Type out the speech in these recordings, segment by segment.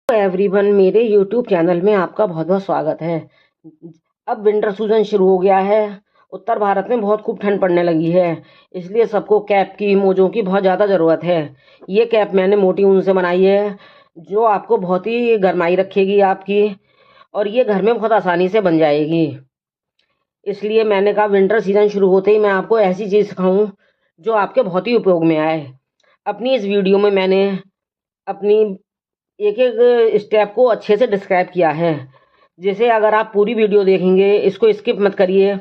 Everyone, मेरे YouTube channel में आपका बहुत बहुत स्वागत है। अब विंटर सीजन शुरू हो गया है। उत्तर भारत में बहुत खूब ठंड पड़ने लगी है, इसलिए सबको कैप की, मोजों की बहुत ज़्यादा ज़रूरत है। ये कैप मैंने मोटी ऊन से बनाई है, जो आपको बहुत ही गरमाई रखेगी आपकी, और ये घर में बहुत आसानी से बन जाएगी। इसलिए मैंने कहा विंटर सीजन शुरू होते ही मैं आपको ऐसी चीज़ सिखाऊं जो आपके बहुत ही उपयोग में आए। अपनी इस वीडियो में मैंने अपनी एक एक स्टेप को अच्छे से डिस्क्राइब किया है। जैसे अगर आप पूरी वीडियो देखेंगे, इसको स्किप मत करिए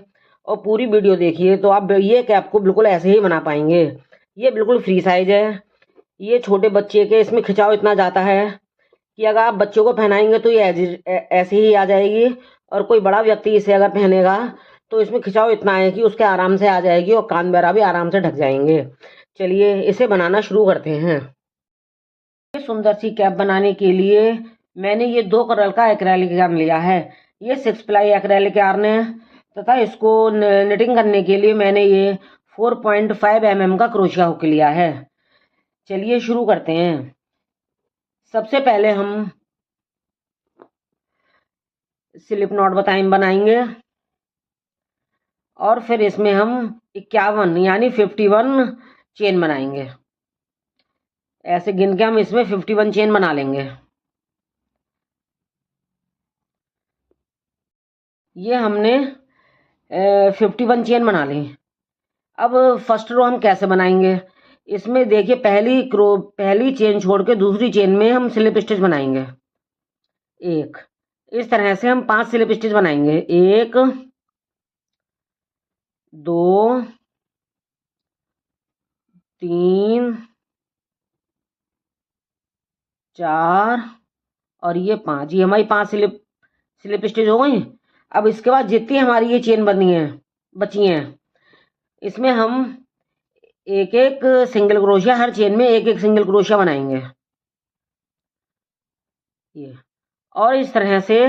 और पूरी वीडियो देखिए, तो आप ये कैप को बिल्कुल ऐसे ही बना पाएंगे। ये बिल्कुल फ्री साइज है। ये छोटे बच्चे के, इसमें खिंचाव इतना जाता है कि अगर आप बच्चों को पहनाएंगे तो ये ऐसे ही आ जाएगी, और कोई बड़ा व्यक्ति इसे अगर पहनेगा तो इसमें खिंचाव इतना है कि उसके आराम से आ जाएगी और कान वगैरह भी आराम से ढक जाएंगे। चलिए इसे बनाना शुरू करते हैं। ये सुंदर सी कैप बनाने के लिए मैंने ये 2 कलर का एक्रेलिक यार्न लिया है। ये 6 प्लाई एक्रेलिक यार्न है, तथा इसको निटिंग करने के लिए मैंने ये 4.5 mm का क्रोशिया हुक लिया है। चलिए शुरू करते हैं। सबसे पहले हम स्लिप नॉट बनाएंगे, और फिर इसमें हम 51 यानी 51 चेन बनाएंगे। ऐसे गिन के हम इसमें 51 चेन बना लेंगे। ये हमने 51 चेन बना ली। अब फर्स्ट रो हम कैसे बनाएंगे? इसमें देखिए, पहली चेन छोड़ के दूसरी चेन में हम स्लिप स्टिच बनाएंगे। एक, इस तरह से हम 5 स्लिप स्टिच बनाएंगे। 1 2 3 4 और ये 5। ये हमारी 5 स्लिप स्टिच हो गई। अब इसके बाद जितनी हमारी ये चेन बची हैं, इसमें हम एक एक सिंगल क्रोशिया, हर चेन में एक एक सिंगल क्रोशिया बनाएंगे। ये, और इस तरह से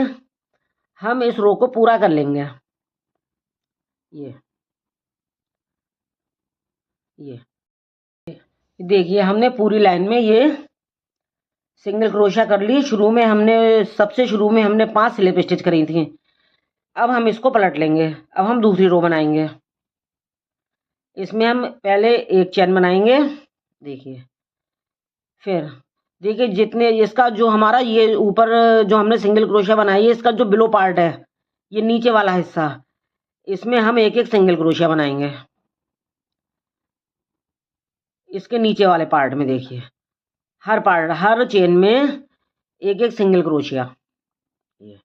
हम इस रो को पूरा कर लेंगे। ये देखिए, हमने पूरी लाइन में ये सिंगल क्रोशिया कर ली। सबसे शुरू में हमने 5 स्लिप स्टिच करी थी। अब हम इसको पलट लेंगे। अब हम दूसरी रो बनाएंगे। इसमें हम पहले एक चेन बनाएंगे। देखिए, फिर देखिए, जितने इसका जो हमारा ये ऊपर जो हमने सिंगल क्रोशिया बनाई है, इसका जो बिलो पार्ट है, ये नीचे वाला हिस्सा, इसमें हम एक एक सिंगल क्रोशिया बनाएंगे। इसके नीचे वाले पार्ट में देखिए, हर चेन में एक एक सिंगल क्रोशिया। ये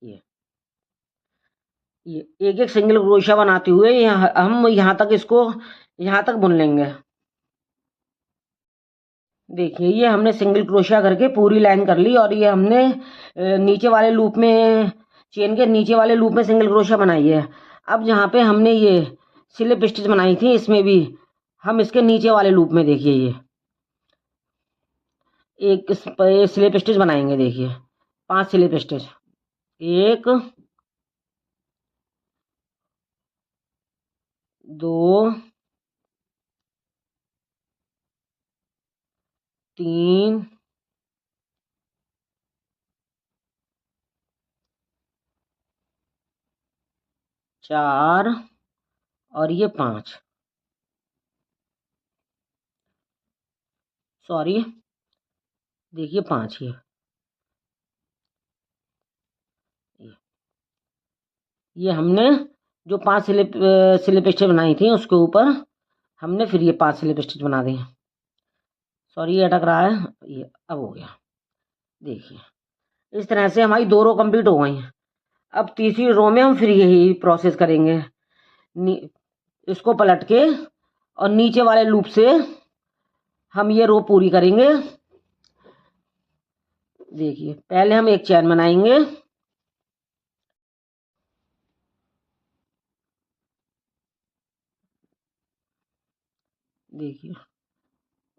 ये ये एक एक सिंगल क्रोशिया बनाते हुए हम यहाँ तक बुन लेंगे। देखिए, ये हमने सिंगल क्रोशिया करके पूरी लाइन कर ली, और ये हमने नीचे वाले लूप में, चेन के नीचे वाले लूप में सिंगल क्रोशिया बनाई है। अब जहाँ पे हमने ये स्लिप स्टिच बनाई थी, इसमें भी हम इसके नीचे वाले लूप में देखिए ये एक स्लिप स्टिच बनाएंगे। देखिए, 5 स्लिप स्टिच। 1 2 3 4 और ये 5। सॉरी, देखिए 5 ये हमने जो 5 स्लिप स्टिच बनाई थी, उसके ऊपर हमने फिर ये 5 स्लिप स्टिच बना दी। सॉरी, ये अटक रहा है। ये अब हो गया। देखिए, इस तरह से हमारी 2 रो कंप्लीट हो गई हैं। अब तीसरी रो में हम फिर यही प्रोसेस करेंगे। इसको पलट के और नीचे वाले लूप से हम ये रो पूरी करेंगे। देखिए, पहले हम एक चैन बनाएंगे। देखिए,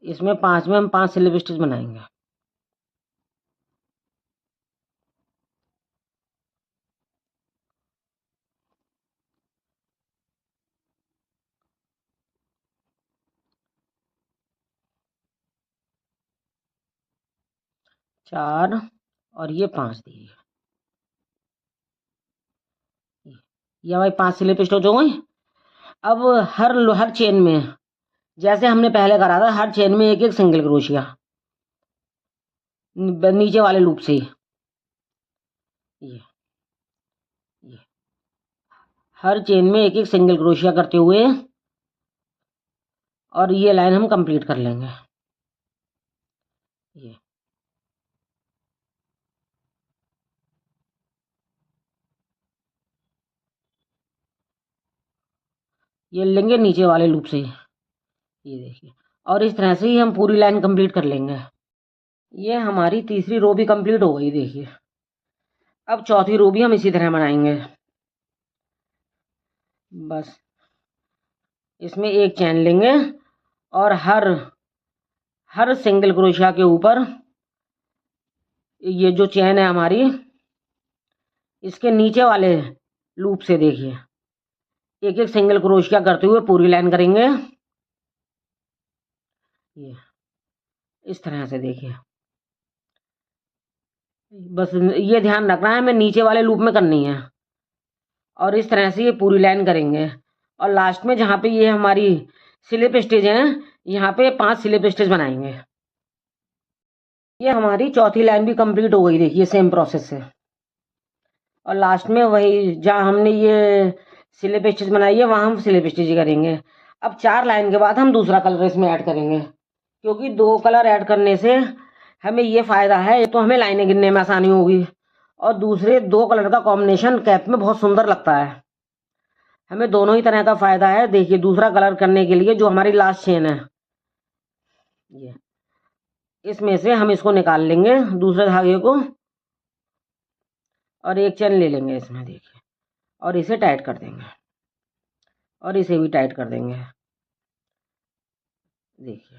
इसमें 5 में हम 5 स्लिप स्टिच बनाएंगे। 4 और ये 5 दी। ये हमारी 5 स्लिप स्टिच हो गई। अब हर चेन में जैसे हमने पहले करा था, हर चेन में एक एक सिंगल क्रोशिया नीचे वाले लूप से ही। ये हर चेन में एक एक सिंगल क्रोशिया करते हुए और ये लाइन हम कंप्लीट कर लेंगे। ये लेंगे नीचे वाले लूप से, ये देखिए, और इस तरह से ही हम पूरी लाइन कंप्लीट कर लेंगे। ये हमारी तीसरी रो भी कंप्लीट हो गई, देखिए। अब चौथी रो भी हम इसी तरह बनाएंगे। बस इसमें एक चैन लेंगे और हर सिंगल क्रोशिया के ऊपर ये जो चैन है हमारी, इसके नीचे वाले लूप से देखिए एक एक सिंगल क्रोशिया करते हुए पूरी लाइन करेंगे। ये इस तरह से देखिए, बस ये ध्यान रखना है हमें नीचे वाले लूप में करनी है, और इस तरह से ये पूरी लाइन करेंगे। और लास्ट में जहाँ पे ये हमारी स्लिप स्टिच है, यहाँ पे 5 स्लिप स्टिच बनाएंगे। ये हमारी चौथी लाइन भी कंप्लीट हो गई, देखिए, सेम प्रोसेस से। और लास्ट में वही जहाँ हमने ये स्लिप स्टिच बनाई है वहाँ हम स्लिप स्टिच करेंगे। अब 4 लाइन के बाद हम दूसरा कलर इसमें ऐड करेंगे, क्योंकि 2 कलर ऐड करने से हमें ये फ़ायदा है, एक तो हमें लाइनें गिनने में आसानी होगी, और दूसरे 2 कलर का कॉम्बिनेशन कैप में बहुत सुंदर लगता है। हमें दोनों ही तरह का फ़ायदा है। देखिए, दूसरा कलर करने के लिए जो हमारी लास्ट चेन है, ये इसमें से हम इसको निकाल लेंगे, दूसरे धागे को, और एक चेन ले लेंगे इसमें, देखिए, और इसे टाइट कर देंगे, और इसे भी टाइट कर देंगे, देखिए।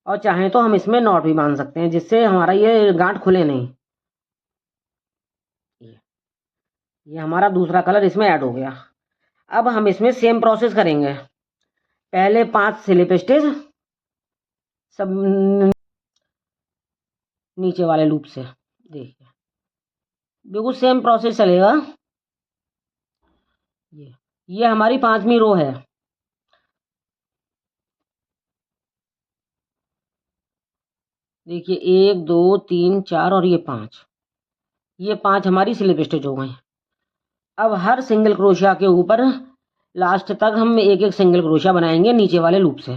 और चाहें तो हम इसमें नॉट भी बांध सकते हैं, जिससे हमारा ये गांठ खुले नहीं। ये हमारा दूसरा कलर इसमें ऐड हो गया। अब हम इसमें सेम प्रोसेस करेंगे। पहले 5 स्लिप स्टिच सब नीचे वाले लूप से, देखिए, बिल्कुल सेम प्रोसेस चलेगा। ये हमारी 5वीं रो है। देखिए, 1 2 3 4 और ये 5, ये 5 हमारी स्लिप स्टिच हो गई। अब हर सिंगल क्रोशिया के ऊपर लास्ट तक हम एक एक सिंगल क्रोशिया बनाएंगे नीचे वाले लूप से।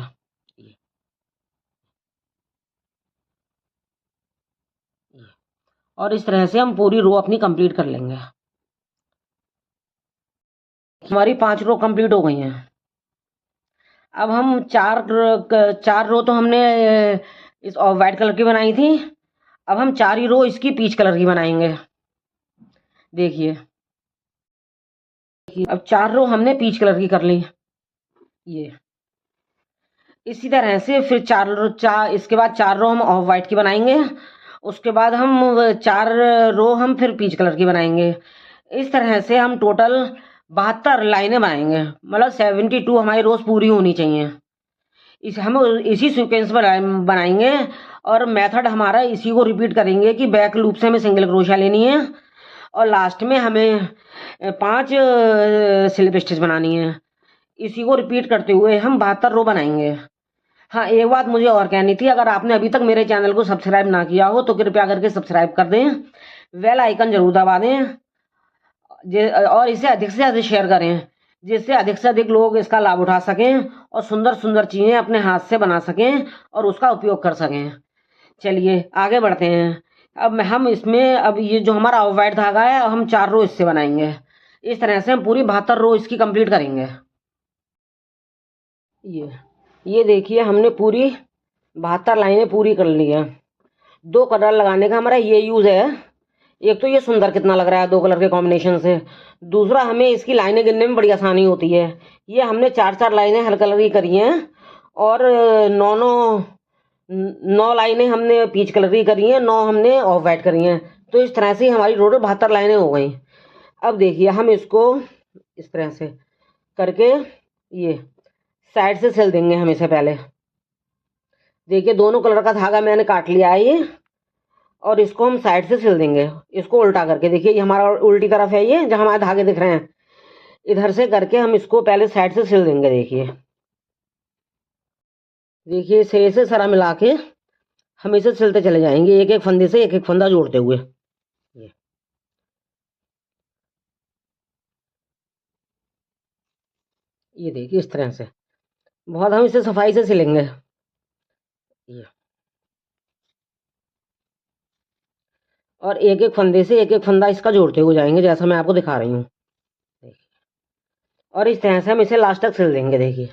और इस तरह से हम पूरी रो अपनी कंप्लीट कर लेंगे। हमारी 5 रो कंप्लीट हो गई हैं। अब हम 4 रो तो हमने इस वाइट कलर की बनाई थी। अब हम 4 ही रो इसकी पीच कलर की बनाएंगे, देखिए। अब 4 रो हमने पीच कलर की कर ली। ये इसी तरह से फिर इसके बाद 4 रो हम ऑफ वाइट की बनाएंगे। उसके बाद हम 4 रो हम फिर पीच कलर की बनाएंगे। इस तरह से हम टोटल 72 लाइनें बनाएंगे, मतलब 72 हमारी रोज पूरी होनी चाहिए। हम इसी सीक्वेंस में बनाएंगे, और मेथड हमारा इसी को रिपीट करेंगे कि बैक लूप से हमें सिंगल क्रोशिया लेनी है, और लास्ट में हमें 5 स्लिप स्टिच बनानी है। इसी को रिपीट करते हुए हम 72 रो बनाएंगे। हाँ, एक बात मुझे और कहनी थी, अगर आपने अभी तक मेरे चैनल को सब्सक्राइब ना किया हो तो कृपया करके सब्सक्राइब कर दें, बेल आइकन जरूर दबा दें, और इसे अधिक से अधिक शेयर करें, जिससे अधिक से अधिक लोग इसका लाभ उठा सकें और सुंदर सुंदर चीज़ें अपने हाथ से बना सकें और उसका उपयोग कर सकें। चलिए आगे बढ़ते हैं। अब हम इसमें, अब ये जो हमारा ऑफ वाइट धागा है, हम 4 रो इससे बनाएंगे। इस तरह से हम पूरी 72 रो इसकी कंप्लीट करेंगे। ये देखिए, हमने पूरी 72 लाइनें पूरी कर ली हैं। 2 कलर लगाने का हमारा ये यूज़ है। एक तो ये सुंदर कितना लग रहा है 2 कलर के कॉम्बिनेशन से, दूसरा हमें इसकी लाइनें गिनने में बड़ी आसानी होती है। ये हमने 4 लाइनें हर कलर की करी हैं, और 9 लाइनें हमने पीच कलर की करी हैं, 9 हमने ऑफ वाइट करी हैं। तो इस तरह से हमारी टोटल 72 लाइनें हो गई। अब देखिए, हम इसको इस तरह से करके ये साइड से सिल देंगे हम इसे पहले। देखिए, दोनों कलर का धागा मैंने काट लिया है ये, और इसको हम साइड से सिल देंगे, इसको उल्टा करके। देखिए ये हमारा उल्टी तरफ है, ये जहाँ हमारे धागे दिख रहे हैं, इधर से करके हम इसको पहले साइड से सिल देंगे। देखिए देखिए सिरे से सरा मिला के हम इसे सिलते चले जाएंगे, एक एक फंदे से एक एक फंदा जोड़ते हुए। ये देखिए इस तरह से बहुत हम इसे सफाई से सिलेंगे। ये और एक एक फंदे से एक एक फंदा इसका जोड़ते हुए जाएंगे, जैसा मैं आपको दिखा रही हूँ। और इस तरह से हम इसे लास्ट तक सिल देंगे। देखिए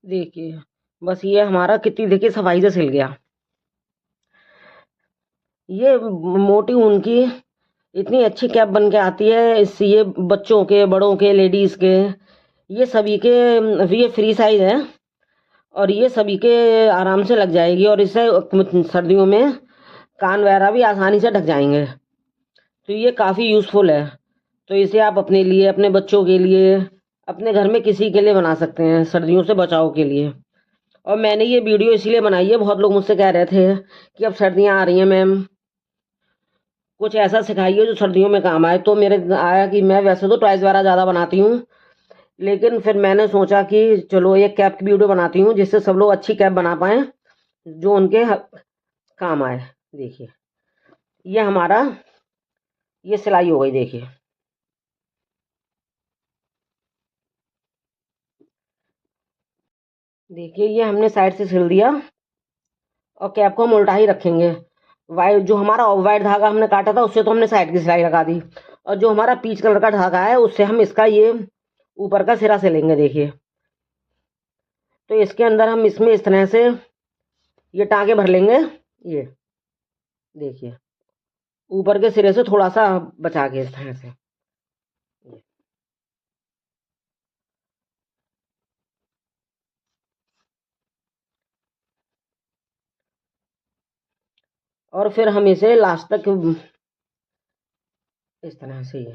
देखिए बस ये हमारा कितनी देखिए सफाई से सिल गया। ये मोटी ऊन की इतनी अच्छी कैप बन के आती है, इससे ये बच्चों के, बड़ों के, लेडीज़ के, ये सभी के, ये फ्री साइज है और ये सभी के आराम से लग जाएगी। और इससे सर्दियों में कान वगैरह भी आसानी से ढक जाएंगे, तो ये काफ़ी यूज़फुल है। तो इसे आप अपने लिए, अपने बच्चों के लिए, अपने घर में किसी के लिए बना सकते हैं सर्दियों से बचाव के लिए। और मैंने ये वीडियो इसीलिए बनाई है, बहुत लोग मुझसे कह रहे थे कि अब सर्दियाँ आ रही हैं मैम, कुछ ऐसा सिखाइए जो सर्दियों में काम आए। तो मेरे आया कि मैं वैसे तो टॉयज़ वगैरह ज़्यादा बनाती हूँ, लेकिन फिर मैंने सोचा कि चलो एक कैप की वीडियो बनाती हूँ जिससे सब लोग अच्छी कैप बना पाएँ जो उनके काम आए। देखिए ये हमारा ये सिलाई हो गई। देखिए देखिए ये हमने साइड से सिल दिया और कैप को हम उल्टा ही रखेंगे। वाइट जो हमारा ऑफ वाइट धागा हमने काटा था उससे तो हमने साइड की सिलाई लगा दी, और जो हमारा पीच कलर का धागा है उससे हम इसका ये ऊपर का सिरा सिलेंगे। देखिए तो इसके अंदर हम इसमें इस तरह से ये टाँके भर लेंगे। ये देखिए ऊपर के सिरे से थोड़ा सा बचा के इस तरह से। और फिर हम इसे लास्ट तक इस तरह से ये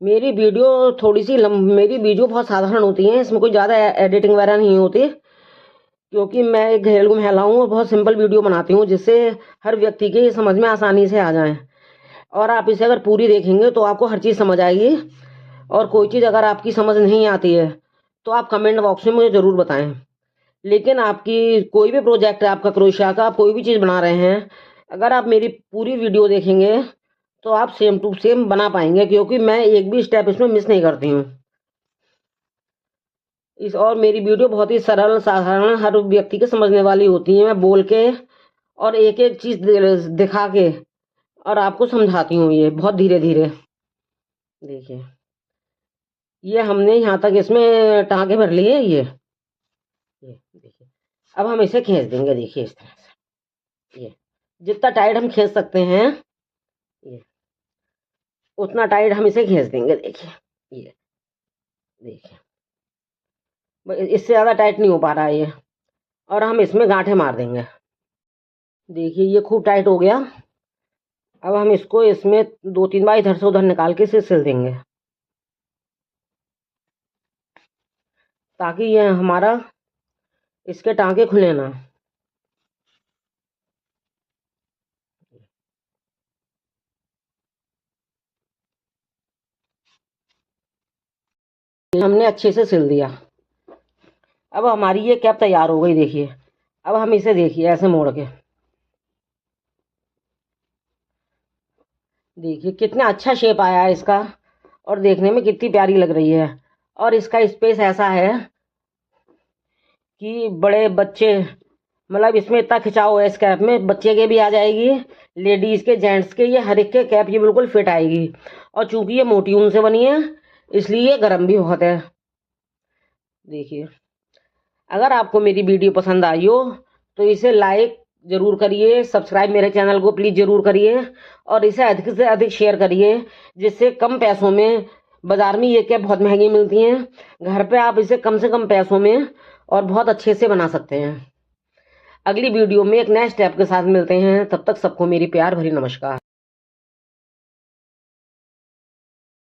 मेरी वीडियो बहुत साधारण होती है, इसमें कोई ज़्यादा एडिटिंग वगैरह नहीं होती, क्योंकि मैं एक घरेलू महिला हूँ और बहुत सिंपल वीडियो बनाती हूँ जिससे हर व्यक्ति के समझ में आसानी से आ जाए। और आप इसे अगर पूरी देखेंगे तो आपको हर चीज़ समझ आएगी। और कोई चीज़ अगर आपकी समझ नहीं आती है तो आप कमेंट बॉक्स में मुझे ज़रूर बताएं। लेकिन आपकी कोई भी प्रोजेक्ट है, आपका क्रोशिया का, आप कोई भी चीज़ बना रहे हैं, अगर आप मेरी पूरी वीडियो देखेंगे तो आप सेम टू सेम बना पाएंगे, क्योंकि मैं एक भी स्टेप इसमें मिस नहीं करती हूँ। और मेरी वीडियो बहुत ही सरल साधारण हर व्यक्ति के समझने वाली होती है। मैं बोल के और एक एक चीज़ दिखा के और आपको समझाती हूँ, ये बहुत धीरे धीरे। देखिए ये हमने यहाँ तक इसमें टाँके भर लिए। ये देखिए अब हम इसे खींच देंगे। देखिए इस तरह से ये जितना टाइट हम खींच सकते हैं ये उतना टाइट हम इसे खींच देंगे। देखिए ये देखिए इससे ज़्यादा टाइट नहीं हो पा रहा है ये, और हम इसमें गांठें मार देंगे। देखिए ये खूब टाइट हो गया। अब हम इसको इसमें 2-3 बार इधर से उधर निकाल के इसे सिल देंगे, ताकि ये हमारा इसके टाँके खुले ना। हमने अच्छे से सिल दिया। अब हमारी ये कैप तैयार हो गई। देखिए अब हम इसे देखिए ऐसे मोड़ के देखिए कितना अच्छा शेप आया है इसका, और देखने में कितनी प्यारी लग रही है। और इसका स्पेस ऐसा है कि बड़े बच्चे, मतलब इसमें इतना खिंचाव है इस कैप में, बच्चे के भी आ जाएगी, लेडीज़ के, जेंट्स के, ये हर एक के कैप ये बिल्कुल फिट आएगी। और चूंकि ये मोटी ऊन से बनी है इसलिए ये गर्म भी बहुत है। देखिए अगर आपको मेरी वीडियो पसंद आई हो तो इसे लाइक ज़रूर करिए, सब्सक्राइब मेरे चैनल को प्लीज़ ज़रूर करिए, और इसे अधिक से अधिक शेयर करिए, जिससे कम पैसों में, बाज़ार में ये कैप बहुत महंगी मिलती हैं, घर पे आप इसे कम से कम पैसों में और बहुत अच्छे से बना सकते हैं। अगली वीडियो में एक नए स्टेप के साथ मिलते हैं, तब तक सबको मेरी प्यार भरी नमस्कार।